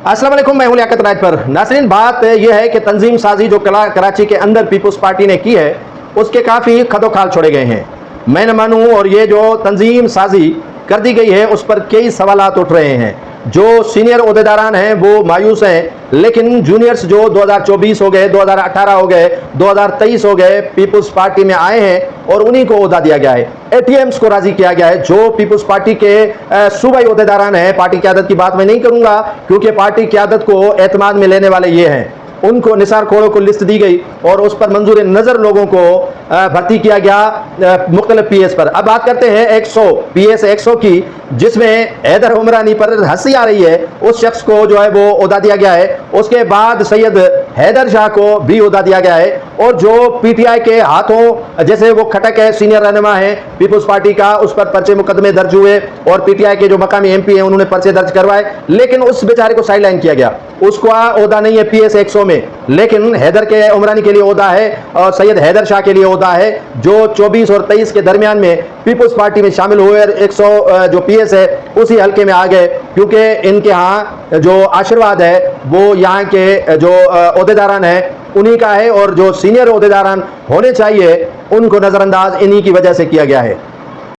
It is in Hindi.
अस्सलाम वालेकुम, मैं हूं लियाकत राज पर। नाज़रीन, बात यह है कि तंजीम साजी जो कराची के अंदर पीपल्स पार्टी ने की है उसके काफ़ी खदोखाल छोड़े गए हैं। मैं न मानूं और ये जो तंजीम साजी कर दी गई है उस पर कई सवालात उठ रहे हैं। जो सीनियर ओहदेदारान हैं वो मायूस हैं, लेकिन जूनियर्स जो 2024 हो गए, 2018 हो गए, 2023 हो गए, पीपल्स पार्टी में आए हैं और उन्हीं को ओहदा दिया गया है। एटीएम्स को राजी किया गया है। जो पीपल्स पार्टी के सूबाई ओहदेदारान हैं, पार्टी क्यादत की बात मैं नहीं करूंगा क्योंकि पार्टी क्यादत को एतमाद में लेने वाले ये हैं, उनको निसार खोड़ों को लिस्ट दी गई और उस पर मंजूर नज़र लोगों को भर्ती किया गया मुख्तलिफ पीएस पर। अब बात करते हैं 100 पीएस 100 की, जिसमें हैदर उमरानी पर हंसी आ रही है। उस शख्स को जो है वो ओहदा दिया गया है। उसके बाद सैयद हैदर शाह को भी ओहदा दिया गया है। और जो पीटीआई के हाथों जैसे वो खटक है, सीनियर रहनुमा है पीपल्स पार्टी का, उस पर पर्चे मुकदमे दर्ज हुए और पीटीआई के जो मकामी एमपी हैं उन्होंने पर्चे दर्ज करवाए, लेकिन उस बेचारे को साइडलाइन किया गया। उसको ओहदा नहीं है पीएस 100 में, लेकिन हैदर के उमरानी के लिए ओहदा है और सैयद हैदर शाह के लिए ओहदा है, जो 24 और 23 के दरमियान में पीपल्स पार्टी में शामिल हुए। 100 जो पीएस है उसी हल्के में आ गए क्योंकि इनके यहाँ जो आशीर्वाद है वो यहाँ के जो ओहदेदारान हैं उन्हीं का है और जो सीनियर ओहदेदारान होने चाहिए उनको नज़रअंदाज इन्हीं की वजह से किया गया है।